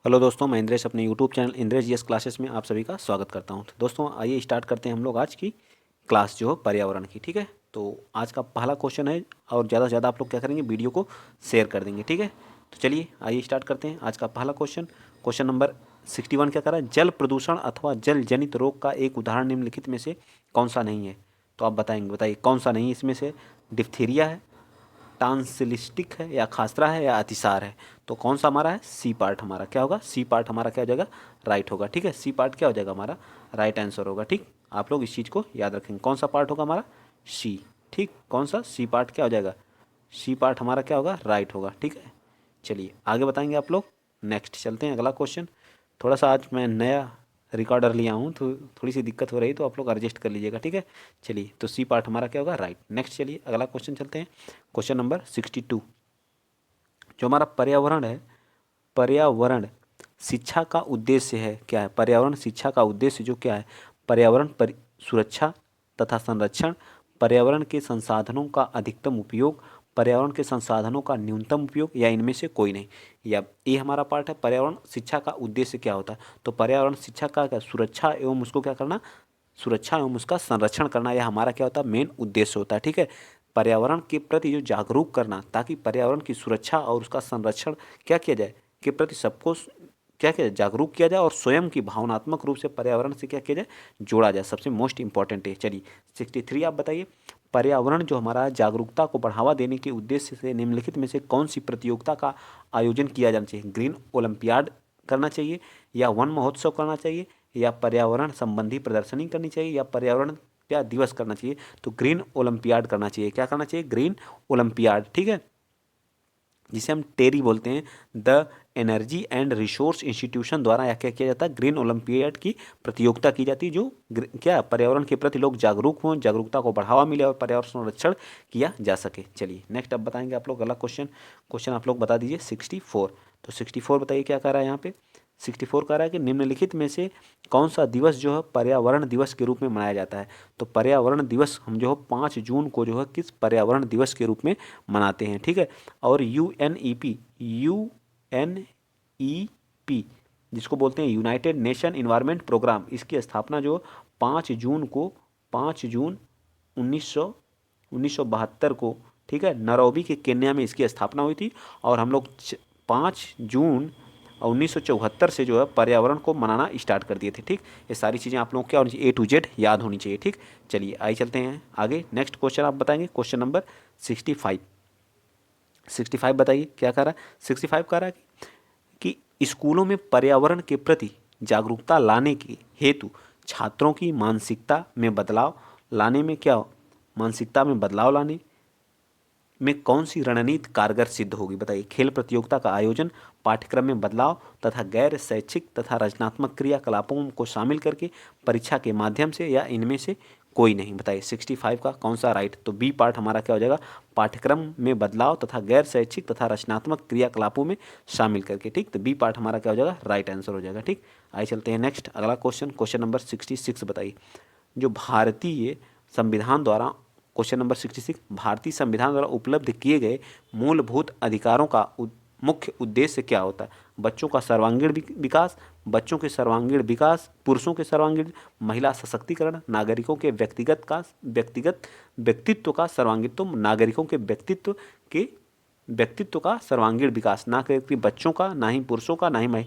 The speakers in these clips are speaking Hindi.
हेलो दोस्तों, मैं इंद्रेश अपने YouTube channel Indresh GS classes में आप सभी का स्वागत करता हूं। तो दोस्तों आइए स्टार्ट करते हैं हम लोग आज की क्लास जो है पर्यावरण की। ठीक है, तो आज का पहला क्वेश्चन है और ज़्यादा से ज़्यादा आप लोग क्या करेंगे, वीडियो को शेयर कर देंगे। ठीक है, तो चलिए आइए स्टार्ट करते हैं आज का पहला क्वेश्चन। क्वेश्चन नंबर 61 क्या कर रहा है, जल प्रदूषण अथवा जल जनित रोग का एक उदाहरण निम्नलिखित में से कौन सा नहीं है। तो आप बताइए कौन सा नहीं है इसमें से। डिप्थीरिया है, टांसिलिस्टिक है, या खासरा है, या अतिसार है। तो कौन सा हमारा है, सी पार्ट हमारा क्या होगा, सी पार्ट हमारा क्या हो जाएगा, राइट होगा। ठीक है, सी पार्ट क्या हो जाएगा हमारा, राइट आंसर होगा। ठीक, आप लोग इस चीज़ को याद रखेंगे, कौन सा पार्ट होगा हमारा, सी। ठीक, कौन सा, सी पार्ट क्या हो जाएगा, सी पार्ट हमारा क्या होगा, राइट होगा। ठीक है, चलिए आगे बताएंगे आप लोग। नेक्स्ट चलते हैं अगला क्वेश्चन। थोड़ा सा आज मैं नया रिकॉर्डर लिया हूँ तो थोड़ी सी दिक्कत हो रही, तो आप लोग एडजस्ट कर लीजिएगा। ठीक है, चलिए तो सी पार्ट हमारा क्या होगा, राइट। नेक्स्ट चलिए अगला क्वेश्चन चलते हैं। क्वेश्चन नंबर 62, जो हमारा पर्यावरण है, पर्यावरण शिक्षा का उद्देश्य है क्या है, पर्यावरण शिक्षा का उद्देश्य जो क्या है, पर्यावरण सुरक्षा तथा संरक्षण, पर्यावरण के संसाधनों का अधिकतम उपयोग, पर्यावरण के संसाधनों का न्यूनतम उपयोग, या इनमें से कोई नहीं। या ये हमारा पार्ट है, पर्यावरण शिक्षा का उद्देश्य क्या होता है। तो पर्यावरण शिक्षा का क्या, सुरक्षा एवं उसको क्या करना, सुरक्षा एवं उसका संरक्षण करना, यह हमारा क्या होता है, मेन उद्देश्य होता है। ठीक है, पर्यावरण के प्रति जो जागरूक करना, ताकि पर्यावरण की सुरक्षा और उसका संरक्षण क्या किया जाए, के प्रति सबको क्या किया जाए, जागरूक किया जाए, और स्वयं की भावनात्मक रूप से पर्यावरण से क्या किया जाए, जोड़ा जाए, सबसे मोस्ट इंपॉर्टेंट है। चलिए 63 आप बताइए, पर्यावरण जो हमारा जागरूकता को बढ़ावा देने के उद्देश्य से निम्नलिखित में से कौन सी प्रतियोगिता का आयोजन किया जाना चाहिए। ग्रीन ओलंपियाड करना चाहिए, या वन महोत्सव करना चाहिए, या पर्यावरण संबंधी प्रदर्शनी करनी चाहिए, या पर्यावरण क्या दिवस करना चाहिए। तो ग्रीन ओलंपियाड करना चाहिए। क्या करना चाहिए, ग्रीन ओलंपियाड। ठीक है, जिसे हम टेरी बोलते हैं, the energy and resource institution द्वारा यह क्या किया जाता है, ग्रीन ओलंपियाड की प्रतियोगिता की जाती है, जो क्या पर्यावरण के प्रति लोग जागरूक हों, जागरूकता को बढ़ावा मिले और पर्यावरण संरक्षण किया जा सके। चलिए नेक्स्ट अब बताएंगे आप लोग अगला क्वेश्चन। क्वेश्चन आप लोग बता दीजिए 64। तो 64 बताइए क्या कह रहा है यहाँ पे। 64 कह रहा है कि निम्नलिखित में से कौन सा दिवस जो है पर्यावरण दिवस के रूप में मनाया जाता है। तो पर्यावरण दिवस हम जो है 5 जून को जो है किस पर्यावरण दिवस के रूप में मनाते हैं। ठीक है, और यूएनईपी जिसको बोलते हैं यूनाइटेड नेशन इन्वायरमेंट प्रोग्राम, इसकी स्थापना जो 5 जून को, 5 जून 1972 को, ठीक है, नैरोबी के केन्या में इसकी स्थापना हुई थी। और हम लोग 5 जून 1974 से जो है पर्यावरण को मनाना स्टार्ट कर दिए थे। ठीक, ये सारी चीज़ें आप लोगों को क्या होनी चाहिए, A to Z याद होनी चाहिए। ठीक, चलिए आइए चलते हैं आगे। नेक्स्ट क्वेश्चन आप बताएंगे, क्वेश्चन नंबर 65। 65 बताइए क्या कह रहा है। 65 कह रहा है कि स्कूलों में पर्यावरण के प्रति जागरूकता लाने के हेतु छात्रों की मानसिकता में बदलाव लाने में क्या, मानसिकता में बदलाव लाने में कौन सी रणनीति कारगर सिद्ध होगी। बताइए, खेल प्रतियोगिता का आयोजन, पाठ्यक्रम में बदलाव तथा गैर शैक्षिक तथा रचनात्मक क्रियाकलापों को शामिल करके, परीक्षा के माध्यम से, या इनमें से कोई नहीं। बताइए 65 का कौन सा राइट। तो बी पार्ट हमारा क्या हो जाएगा, पाठ्यक्रम में बदलाव तथा गैर शैक्षिक तथा रचनात्मक क्रियाकलापों में शामिल करके। ठीक, तो बी पार्ट हमारा क्या हो जाएगा, राइट आंसर हो जाएगा। ठीक, आइए चलते हैं नेक्स्ट अगला क्वेश्चन। क्वेश्चन नंबर 66 बताइए, जो भारतीय संविधान द्वारा, क्वेश्चन नंबर 66, भारतीय संविधान द्वारा उपलब्ध किए गए मूलभूत अधिकारों का मुख्य उद्देश्य क्या होता है। बच्चों का सर्वांगीण विकास, बच्चों के सर्वांगीण विकास, पुरुषों के सर्वांगीण, महिला सशक्तिकरण, नागरिकों के व्यक्तित्व का सर्वांगीण, तो नागरिकों के व्यक्तित्व का सर्वांगीण विकास, ना कि बच्चों का, ना ही पुरुषों का, ना ही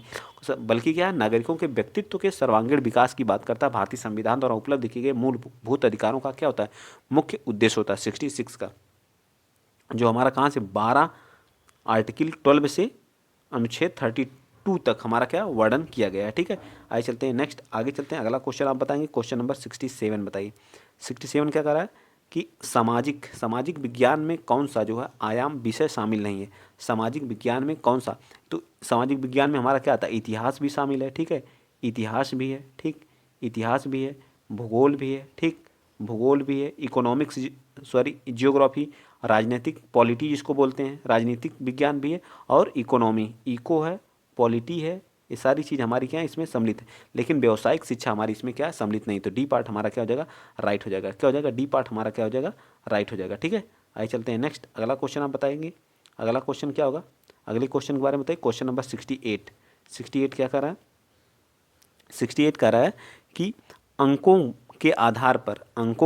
बल्कि क्या है, नागरिकों के व्यक्तित्व के सर्वांगीण विकास की बात करता है। भारतीय संविधान द्वारा उपलब्ध किए गए मूलभूत अधिकारों का क्या होता है, मुख्य उद्देश्य होता है 66 का, जो हमारा कहाँ से 12 आर्टिकल 12 से अनुच्छेद 32 तक हमारा क्या वर्णन किया गया है। ठीक है, आइए चलते हैं नेक्स्ट, आगे चलते हैं। अगला क्वेश्चन आप बताएंगे, क्वेश्चन नंबर 67 बताइए। 67 क्या कर रहा है कि सामाजिक विज्ञान में कौन सा जो है आयाम विषय शामिल नहीं है। सामाजिक विज्ञान में कौन सा, तो सामाजिक विज्ञान में हमारा क्या आता है, इतिहास भी शामिल है। ठीक है, इतिहास भी है। ठीक, इतिहास भी है, भूगोल भी है। ठीक, भूगोल भी है, इकोनॉमिक्स, सॉरी जियोग्राफी, राजनीतिक पॉलिटी जिसको बोलते हैं, राजनीतिक विज्ञान भी है, और इकोनॉमी, इको है, पॉलिटी है, ये सारी चीज़ हमारी क्या है इसमें सम्मिलित है। लेकिन व्यावसायिक शिक्षा हमारी इसमें क्या है, सम्मिलित नहीं। तो डी पार्ट हमारा क्या हो जाएगा, राइट हो जाएगा। क्या हो जाएगा, डी पार्ट हमारा क्या हो जाएगा, राइट हो जाएगा। ठीक है, आइए चलते हैं नेक्स्ट अगला क्वेश्चन आप बताएंगे। अगला क्वेश्चन क्या होगा, अगले क्वेश्चन के बारे में बताइए। Question number 68। 68 क्या कर रहा है, 68 कह रहा है कि अंकों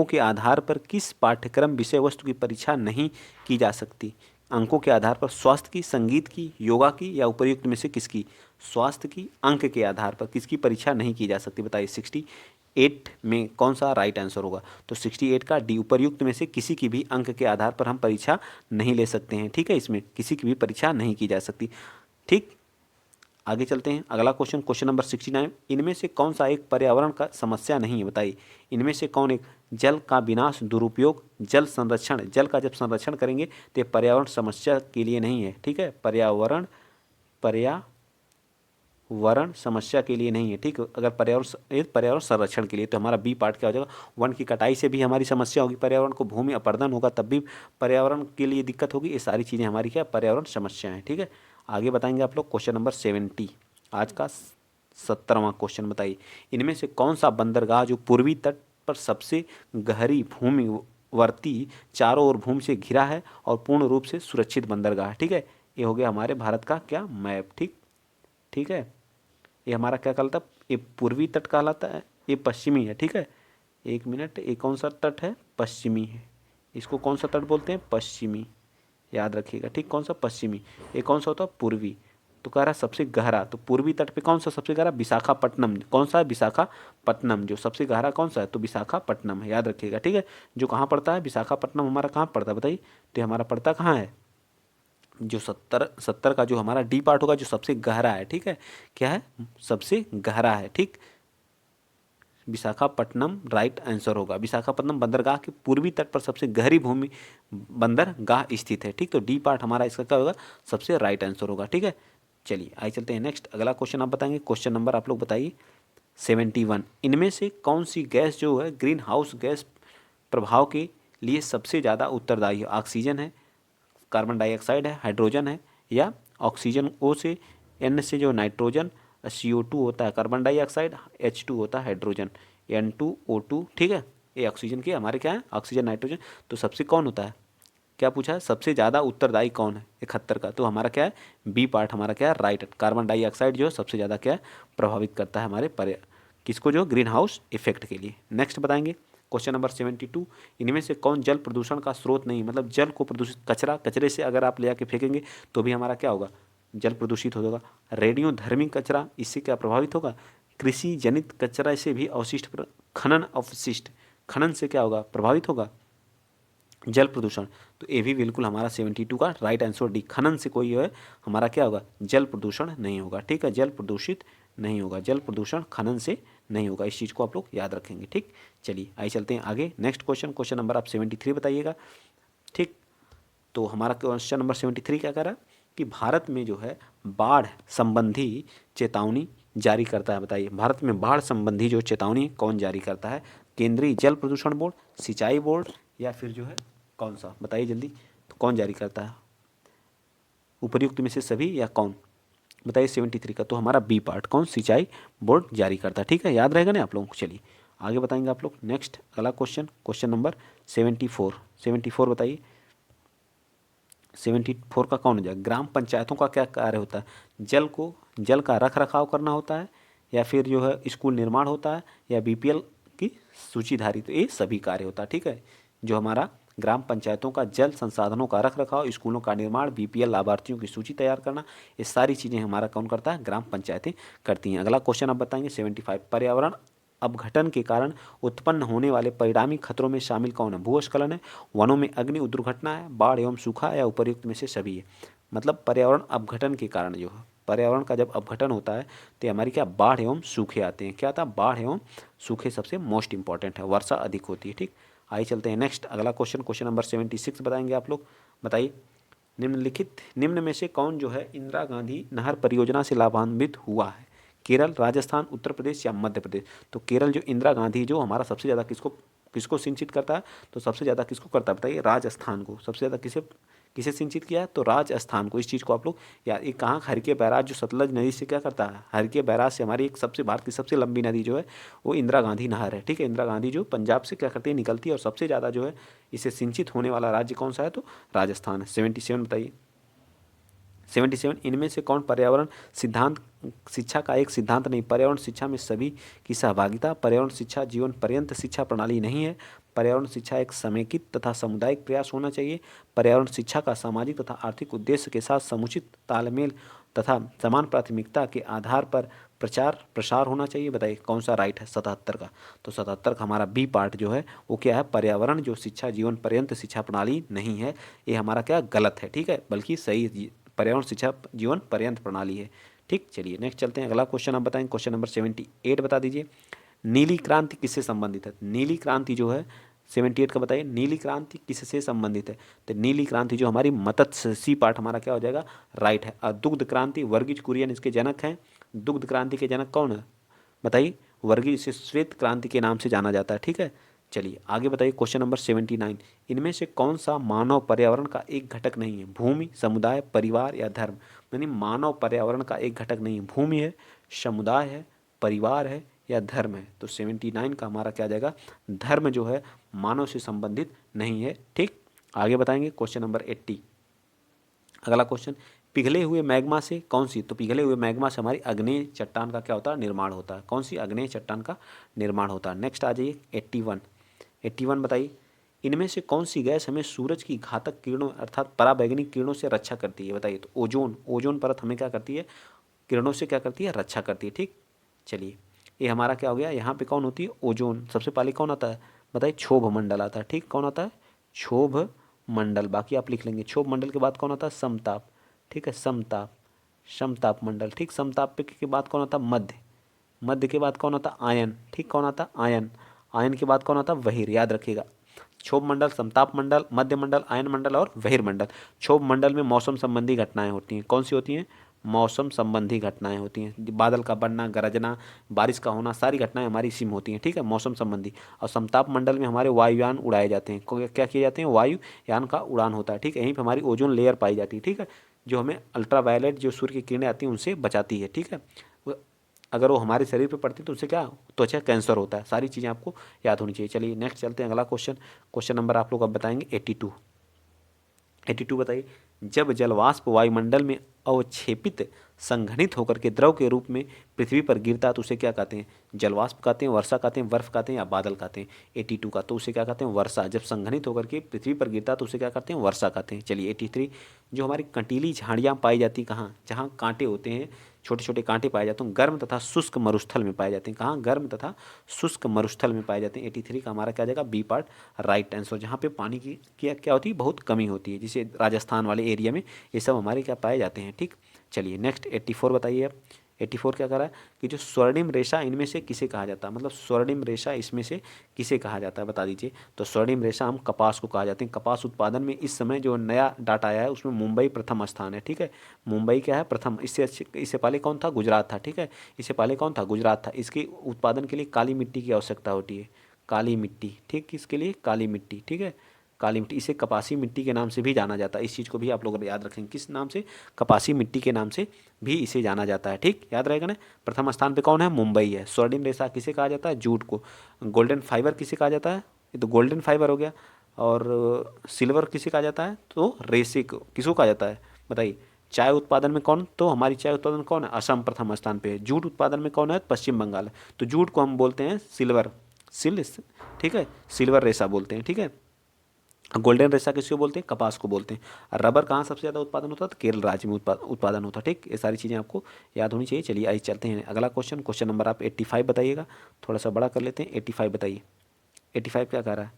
के आधार पर किस पाठ्यक्रम विषय वस्तु की परीक्षा नहीं की जा सकती। अंकों के आधार पर स्वास्थ्य की, संगीत की, योगा की या उपर्युक्त में से किसकी। स्वास्थ्य की अंक के आधार पर किसकी परीक्षा नहीं की जा सकती, बताइए 68 में कौन सा राइट आंसर होगा। तो 68 का डी, उपर्युक्त में से किसी की भी अंक के आधार पर हम परीक्षा नहीं ले सकते हैं, ठीक है, इसमें किसी की भी परीक्षा नहीं की जा सकती। ठीक, आगे चलते हैं। अगला क्वेश्चन, क्वेश्चन नंबर 69, इनमें से कौन सा एक पर्यावरण का समस्या नहीं है, बताइए। इनमें से कौन एक, जल का विनाश, दुरुपयोग, जल संरक्षण। जल का जब संरक्षण करेंगे तो ये पर्यावरण समस्या के लिए नहीं है, ठीक है, पर्यावरण समस्या के लिए नहीं है, ठीक। अगर पर्यावरण संरक्षण के लिए, तो हमारा बी पार्ट क्या हो जाएगा। वन की कटाई से भी हमारी समस्या होगी, पर्यावरण को भूमि अपरदन होगा तब भी पर्यावरण के लिए दिक्कत होगी। ये सारी चीज़ें हमारी क्या, पर्यावरण समस्या हैं, ठीक है। आगे बताएंगे आप लोग क्वेश्चन नंबर 70, आज का 70वां क्वेश्चन, बताइए। इनमें से कौन सा बंदरगाह जो पूर्वी तट पर सबसे गहरी भूमि वर्ती, चारों ओर भूमि से घिरा है और पूर्ण रूप से सुरक्षित बंदरगाह, ठीक है। ये हो गया हमारे भारत का क्या, मैप, ठीक है। ये हमारा क्या कहलाता है, ये पूर्वी तट कहलाता है, ये पश्चिमी है, ठीक है। एक मिनट, ये कौन सा तट है, पश्चिमी है। इसको कौन सा तट बोलते हैं, पश्चिमी, याद रखिएगा, ठीक। कौन सा, पश्चिमी। ये कौन सा होता है, पूर्वी। तो कह रहा है सबसे गहरा, तो पूर्वी तट पे कौन सा सबसे गहरा, विशाखापट्टनम। कौन सा है, विशाखापट्टनम। जो सबसे गहरा कौन सा है, तो विशाखापट्टनम है, याद रखिएगा, ठीक है। जो कहाँ पड़ता है, विशाखापट्टनम हमारा कहाँ पड़ता है, बताइए। तो हमारा पड़ता कहाँ है, जो 70 का जो हमारा डी पार्ट होगा, जो सबसे गहरा है, ठीक है। क्या है, सबसे गहरा है, ठीक। विशाखापट्टनम राइट आंसर होगा। विशाखापट्टनम बंदरगाह के पूर्वी तट पर सबसे गहरी भूमि बंदरगाह स्थित है, ठीक। तो डी पार्ट हमारा इसका क्या होगा, सबसे राइट आंसर होगा, ठीक है। चलिए आइए चलते हैं नेक्स्ट, अगला क्वेश्चन आप बताएंगे। क्वेश्चन नंबर आप लोग बताइए 71, इनमें से कौन सी गैस जो है ग्रीन हाउस गैस प्रभाव के लिए सबसे ज़्यादा उत्तरदायी है। ऑक्सीजन है, कार्बन डाइऑक्साइड है, हाइड्रोजन है, या ऑक्सीजन ओ से, एन से जो नाइट्रोजन, CO2 होता है कार्बन डाइऑक्साइड, H2 होता है हाइड्रोजन, N2O2, ठीक है। ये ऑक्सीजन के हमारे क्या है, ऑक्सीजन, नाइट्रोजन। तो सबसे कौन होता है, क्या पूछा है, सबसे ज़्यादा उत्तरदायी कौन है 71 का। तो हमारा क्या है, बी पार्ट हमारा क्या है, राइट। कार्बन डाइऑक्साइड जो है सबसे ज़्यादा क्या है, प्रभावित करता है हमारे किसको, जो ग्रीन हाउस इफेक्ट के लिए। नेक्स्ट बताएंगे क्वेश्चन नंबर 72, इनमें से कौन जल प्रदूषण का स्रोत नहीं, मतलब जल को प्रदूषित, कचरे से अगर आप ले आके फेंकेंगे तो भी हमारा क्या होगा, जल प्रदूषित होगा। रेडियोधर्मी कचरा, इससे क्या प्रभावित होगा। कृषि जनित कचरा से भी अवशिष्ट, खनन से क्या होगा, प्रभावित होगा जल प्रदूषण। तो ये भी बिल्कुल हमारा 72 का राइट आंसर डी, खनन से कोई है हमारा क्या होगा, जल प्रदूषण नहीं होगा, ठीक है। जल प्रदूषित नहीं होगा, जल प्रदूषण खनन से नहीं होगा, इस चीज़ को आप लोग याद रखेंगे, ठीक। चलिए आइए चलते हैं आगे। नेक्स्ट क्वेश्चन, क्वेश्चन नंबर आप 73 बताइएगा, ठीक। तो हमारा क्वेश्चन नंबर 73 क्या कर रहा है कि भारत में जो है बाढ़ संबंधी चेतावनी जारी करता है, बताइए। भारत में बाढ़ संबंधी जो चेतावनी कौन जारी करता है, केंद्रीय जल प्रदूषण बोर्ड, सिंचाई बोर्ड, या फिर जो है कौन सा, बताइए जल्दी। तो कौन जारी करता है, उपर्युक्त में से सभी या कौन, बताइए 73 का। तो हमारा बी पार्ट कौन, सिंचाई बोर्ड जारी करता है, ठीक है, याद रहेगा ना आप लोगों को। चलिए आगे बताएंगे आप लोग। नेक्स्ट अगला क्वेश्चन, क्वेश्चन नंबर 74 बताइए। 74 का कौन हो जाएगा, ग्राम पंचायतों का क्या कार्य होता है, जल का रख रखाव करना होता है, या फिर जो है स्कूल निर्माण होता है, या BPL की सूचीधारी। तो ये सभी कार्य होता है, ठीक है। जो हमारा ग्राम पंचायतों का जल संसाधनों का रख रखाव, स्कूलों का निर्माण, BPL लाभार्थियों की सूची तैयार करना, ये सारी चीज़ें हमारा कौन करता है, ग्राम पंचायतें करती हैं। अगला क्वेश्चन आप बताएंगे 75, पर्यावरण अपघटन के कारण उत्पन्न होने वाले परिणामी खतरों में शामिल कौन है, भूस्खलन है, वनों में अग्नि दुर्घटना है, बाढ़ एवं सूखा, या उपर्युक्त में से सभी है। मतलब पर्यावरण अपघटन के कारण जो है, पर्यावरण का जब अपघटन होता है तो हमारी क्या, बाढ़ एवं सूखे आते हैं। क्या आता है, बाढ़ एवं सूखे सबसे मोस्ट इंपॉर्टेंट है, वर्षा अधिक होती है, ठीक। आइए चलते हैं नेक्स्ट अगला क्वेश्चन, क्वेश्चन नंबर 76 बताएंगे आप लोग, बताइए। निम्न में से कौन जो है इंदिरा गांधी नहर परियोजना से लाभान्वित हुआ है, केरल, राजस्थान, उत्तर प्रदेश या मध्य प्रदेश। तो केरल जो इंदिरा गांधी जो हमारा सबसे ज़्यादा किसको सिंचित करता है, तो सबसे ज़्यादा किसको करता है, बताइए, राजस्थान को। सबसे ज़्यादा किसे सिंचित किया है, तो राजस्थान को। इस चीज़ को आप लोग यार, एक कहाँ, हरके बैराज जो सतलज नदी से क्या करता है, हरके बैराज से हमारी एक सबसे भारत की सबसे लंबी नदी जो है वो इंदिरा गांधी नहर है, ठीक है। इंदिरा गांधी जो पंजाब से क्या करती है, निकलती है, और सबसे ज़्यादा जो है इसे सिंचित होने वाला राज्य कौन सा है, तो राजस्थान है। 77 बताइए। 77, इनमें से कौन पर्यावरण सिद्धांत शिक्षा का एक सिद्धांत नहीं। पर्यावरण शिक्षा में सभी की सहभागिता। पर्यावरण शिक्षा जीवन पर्यंत शिक्षा प्रणाली नहीं है। पर्यावरण शिक्षा एक समेकित तथा सामुदायिक प्रयास होना चाहिए। पर्यावरण शिक्षा का सामाजिक तथा आर्थिक उद्देश्य के साथ समुचित तालमेल तथा समान प्राथमिकता के आधार पर प्रचार प्रसार होना चाहिए। बताइए कौन सा राइट है 77 का? तो 77 का हमारा बी पार्ट जो है वो क्या है, पर्यावरण जो शिक्षा जीवन पर्यंत शिक्षा प्रणाली नहीं है, ये हमारा क्या गलत है, ठीक है, बल्कि सही पर्यावरण शिक्षा जीवन पर्यंत प्रणाली है। ठीक, चलिए नेक्स्ट चलते हैं। अगला क्वेश्चन आप बताएं, क्वेश्चन नंबर 78 बता दीजिए। नीली क्रांति किससे संबंधित है? नीली क्रांति जो है 78 का बताइए, नीली क्रांति किससे संबंधित है? तो नीली क्रांति जो हमारी मत्स्य, सी पार्ट हमारा क्या हो जाएगा, राइट है। और दुग्ध क्रांति, वर्गीज कुरियन इसके जनक हैं। दुग्ध क्रांति के जनक कौन है बताइए? वर्गीज, इसे श्वेत क्रांति के नाम से जाना जाता है, ठीक है। चलिए आगे बताइए, क्वेश्चन नंबर 79, इनमें से कौन सा मानव पर्यावरण का एक घटक नहीं है? भूमि, समुदाय, परिवार या धर्म? यानी मानव पर्यावरण का एक घटक नहीं है। भूमि है, समुदाय है, परिवार है या धर्म है? तो 79 का हमारा क्या आ जाएगा, धर्म जो है मानव से संबंधित नहीं है। ठीक, आगे बताएंगे क्वेश्चन नंबर 80। अगला क्वेश्चन, पिघले हुए मैग्मा से कौन सी? तो पिघले हुए मैग्मा से हमारी अग्नेय चट्टान का क्या होता है, निर्माण होता है। कौन सी? अग्नेय चट्टान का निर्माण होता है। नेक्स्ट आ जाइए 81 बताइए, इनमें से कौन सी गैस हमें सूरज की घातक किरणों अर्थात पराबैंगनी किरणों से रक्षा करती है? बताइए। तो ओजोन, ओजोन परत हमें क्या करती है, किरणों से क्या करती है, रक्षा करती है। ठीक, चलिए ये हमारा क्या हो गया, यहाँ पे कौन होती है, ओजोन। सबसे पहले कौन आता है बताइए, क्षोभ मंडल आता है। ठीक, कौन आता है, क्षोभ मंडल। बाकी आप लिख लेंगे। क्षोभ मंडल के बाद कौन आता है, समताप। ठीक है, समताप, समताप मंडल। ठीक, समताप के बाद कौन आता है, मध्य। मध्य के बाद कौन आता है, आयन। ठीक, कौन आता है, आयन। आयन के बाद कौन आता है, वहीर। याद रखिएगा, क्षोभ मंडल, समताप मंडल, मध्य मंडल, आयन मंडल और वहीर मंडल। क्षोभ मंडल में मौसम संबंधी घटनाएं होती हैं। कौन सी होती हैं, मौसम संबंधी घटनाएं होती हैं। बादल का बनना, गरजना, बारिश का होना, सारी घटनाएं हमारी इसी में होती हैं। ठीक है, मौसम संबंधी। और समताप मंडल में हमारे वायुयान उड़ाए जाते हैं। क्या किए जाते हैं, वायुयान का उड़ान होता है। ठीक है, यहीं पर हमारी ओजोन लेयर पाई जाती है। ठीक है, जो हमें अल्ट्रावायलेट जो सूर्य की किरणें आती हैं उनसे बचाती है। ठीक है, अगर वो हमारे शरीर पे पड़ती है तो उससे क्या, त्वचा कैंसर होता है। सारी चीज़ें आपको याद होनी चाहिए। चलिए नेक्स्ट चलते हैं। अगला क्वेश्चन, क्वेश्चन नंबर आप लोग अब बताएंगे 82 बताइए, जब जलवाष्प वायुमंडल में अवक्षेपित संघनित होकर के द्रव के रूप में पृथ्वी पर गिरता है तो उसे क्या कहते हैं? जलवाष्प कहते हैं, वर्षा कहते हैं, बर्फ कहते हैं या बादल कहते हैं? 82 का, तो उसे क्या कहते हैं, वर्षा। जब संघनित होकर के पृथ्वी पर गिरता है तो उसे क्या कहते हैं, वर्षा कहते हैं। चलिए 83, जो हमारी कंटीली झाड़ियाँ पाई जाती कहाँ, जहाँ कांटे होते हैं, छोटे छोटे कांटे पाए जाते हैं, गर्म तथा शुष्क मरुस्थल में पाए जाते हैं। कहाँ, गर्म तथा शुष्क मरुस्थल में पाए जाते हैं। 83 का हमारा क्या जाएगा, बी पार्ट राइट आंसर। जहाँ पे पानी की क्या होती है, बहुत कमी होती है, जिसे राजस्थान वाले एरिया में ये सब हमारे क्या पाए जाते हैं। ठीक, चलिए नेक्स्ट 84 बताइए अब। 84 क्या कह रहा है कि जो स्वर्णिम रेशा इनमें से किसे कहा जाता है? मतलब स्वर्णिम रेशा इसमें से किसे कहा जाता है, बता दीजिए। तो स्वर्णिम रेशा हम कपास को कहा जाते हैं। कपास उत्पादन में इस समय जो नया डाटा आया है उसमें मुंबई प्रथम स्थान है। ठीक है, मुंबई क्या है, प्रथम। इससे पहले कौन था, गुजरात था। ठीक है, इससे पहले कौन था, गुजरात था। इसके उत्पादन के लिए काली मिट्टी की आवश्यकता होती है, काली मिट्टी। ठीक, किसके लिए, काली मिट्टी। ठीक है, काली मिट्टी, इसे कपासी मिट्टी के नाम से भी जाना जाता है। इस चीज़ को भी आप लोग याद रखेंगे, किस नाम से, कपासी मिट्टी के नाम से भी इसे जाना जाता है। ठीक, याद रहेगा ना। प्रथम स्थान पे कौन है, मुंबई है। स्वर्णिम रेशा किसे कहा जाता है, जूट को। गोल्डन फाइबर किसे कहा जाता है, ये तो गोल्डन फाइबर हो गया। और सिल्वर किसे कहा जाता है, तो रेसे को किसको कहा जाता है बताइए। चाय उत्पादन में कौन, तो हमारी चाय उत्पादन में कौन है, असम प्रथम स्थान पे है। जूट उत्पादन में कौन है, पश्चिम बंगाल है। तो जूट को हम बोलते हैं सिल्वर, ठीक है, सिल्वर रेशा बोलते हैं। ठीक है, गोल्डन रेशा किसको बोलते हैं, कपास को बोलते हैं। और रबर कहाँ सबसे ज़्यादा उत्पादन होता है, तो केरल राज्य में उत्पादन होता है। ठीक, ये सारी चीज़ें आपको याद होनी चाहिए। चलिए आइए चलते हैं अगला क्वेश्चन, क्वेश्चन नंबर आप 85 बताइएगा। थोड़ा सा बड़ा कर लेते हैं। 85 बताइए, 85 क्या कह रहा है,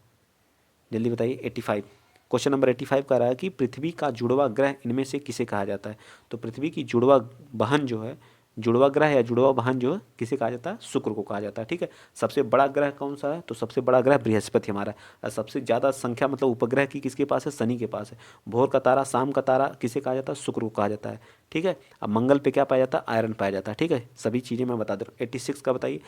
जल्दी बताइए। 85 क्वेश्चन नंबर 85 कह रहा है कि पृथ्वी का जुड़वा ग्रह इनमें से किसे कहा जाता है? तो पृथ्वी की जुड़वा बहन जो है, जुड़वा ग्रह या जुड़वा बहन जो है किसे कहा जाता है, शुक्र को कहा जाता है। ठीक है, सबसे बड़ा ग्रह कौन सा है, तो सबसे बड़ा ग्रह बृहस्पति हमारा है। और सबसे ज़्यादा संख्या मतलब उपग्रह की किसके पास है, शनि के पास है। भोर का तारा, शाम का तारा किसे कहा जाता है, शुक्र को कहा जाता है। ठीक है, अब मंगल पे क्या पाया जाता है, आयरन पाया जाता है। ठीक है, सभी चीज़ें मैं बता दे रहा हूँ। 86 का बताइए,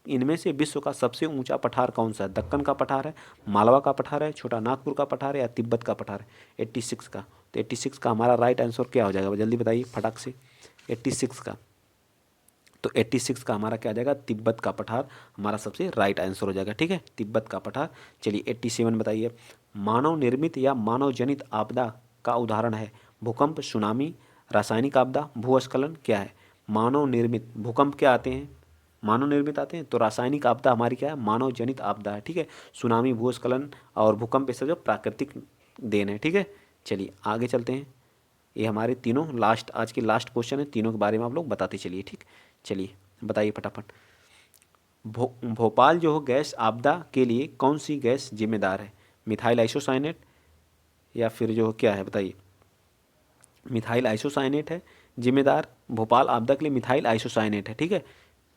इनमें से विश्व का सबसे ऊंचा पठार कौन सा है? दक्कन का पठार है, मालवा का पठार है, छोटा नागपुर का पठार है या तिब्बत का पठार है? 86 का, तो 86 का हमारा राइट आंसर क्या हो जाएगा, जल्दी बताइए फटाक से। 86 का, तो 86 का हमारा क्या आ जाएगा, तिब्बत का पठार हमारा सबसे राइट आंसर हो जाएगा। ठीक है, तिब्बत का पठार। चलिए 87 बताइए, मानव निर्मित या मानव जनित आपदा का उदाहरण है। भूकंप, सुनामी, रासायनिक आपदा, भूस्खलन क्या है? मानव निर्मित भूकंप क्या आते हैं, मानव निर्मित आते हैं। तो रासायनिक आपदा हमारी क्या है, मानव जनित आपदा है, ठीक है। सुनामी, भूस्खलन और भूकंप ये सब जो प्राकृतिक देन है, ठीक है। चलिए आगे चलते हैं। ये हमारे तीनों लास्ट, आज के लास्ट क्वेश्चन है, तीनों के बारे में आप लोग बताते चलिए, ठीक। चलिए बताइए फटाफट। भोपाल जो हो गैस आपदा के लिए कौन सी गैस जिम्मेदार है, मिथाइल आइसोसाइनेट या फिर जो क्या है बताइए। मिथाइल आइसोसाइनेट है जिम्मेदार, भोपाल आपदा के लिए मिथाइल आइसोसाइनेट है, ठीक है,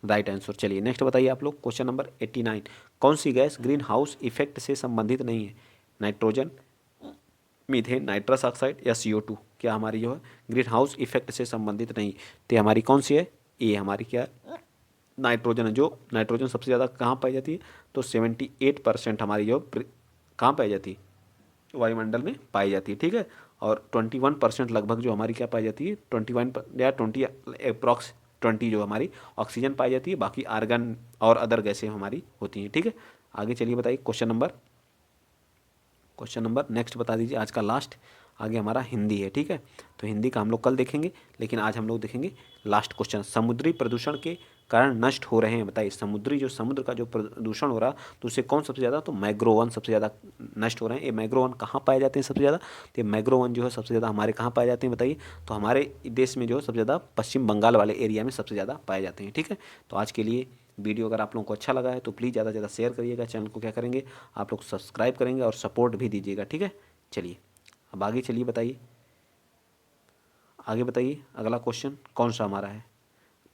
राइट आंसर। चलिए नेक्स्ट बताइए आप लोग, क्वेश्चन नंबर 89। कौन सी गैस ग्रीन हाउस इफेक्ट से संबंधित नहीं है, नाइट्रोजन, मीथेन, नाइट्रस ऑक्साइड या CO2। क्या हमारी जो है ग्रीन हाउस इफेक्ट से संबंधित नहीं, तो हमारी कौन सी है, ये हमारी क्या है, नाइट्रोजन है। जो नाइट्रोजन सबसे ज़्यादा कहाँ पाई जाती है, तो 78% हमारी जो कहाँ पाई जाती है, वायुमंडल में पाई जाती है, ठीक है। और 21% लगभग जो हमारी क्या पाई जाती है, 21 या 20 अप्रॉक्स 20 जो हमारी ऑक्सीजन पाई जाती है, बाकी आर्गन और अदर गैसें हमारी होती हैं, ठीक है। आगे चलिए बताइए क्वेश्चन नंबर नेक्स्ट बता दीजिए, आज का लास्ट। आगे हमारा हिंदी है, ठीक है। तो हिंदी का हम लोग कल देखेंगे, लेकिन आज हम लोग देखेंगे लास्ट क्वेश्चन। समुद्री प्रदूषण के कारण नष्ट हो रहे हैं, बताइए। समुद्र का जो प्रदूषण हो रहा, तो उससे कौन सबसे ज़्यादा, तो मैग्रोवन सबसे ज़्यादा नष्ट हो रहे हैं। ये मैग्रोवन कहाँ पाए जाते हैं सबसे ज़्यादा, तो ये मैग्रोवन जो है सबसे ज़्यादा हमारे कहाँ पाए जाते हैं बताइए। तो हमारे देश में जो है सबसे ज़्यादा पश्चिम बंगाल वाले एरिया में सबसे ज़्यादा पाए जाते हैं, ठीक है। तो आज के लिए वीडियो अगर आप लोगों को अच्छा लगा है तो प्लीज़ ज़्यादा से ज़्यादा शेयर करिएगा, चैनल को क्या करेंगे आप लोग सब्सक्राइब करेंगे और सपोर्ट भी दीजिएगा, ठीक है। चलिए अब आगे चलिए बताइए, आगे बताइए अगला क्वेश्चन कौन सा हमारा है।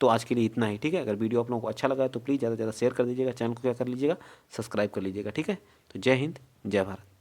तो आज के लिए इतना ही, ठीक है। अगर वीडियो आप लोगों को अच्छा लगा है तो प्लीज़ ज़्यादा से ज़्यादा शेयर कर दीजिएगा, चैनल को क्या कर लीजिएगा, सब्सक्राइब कर लीजिएगा, ठीक है। तो जय हिंद, जय भारत।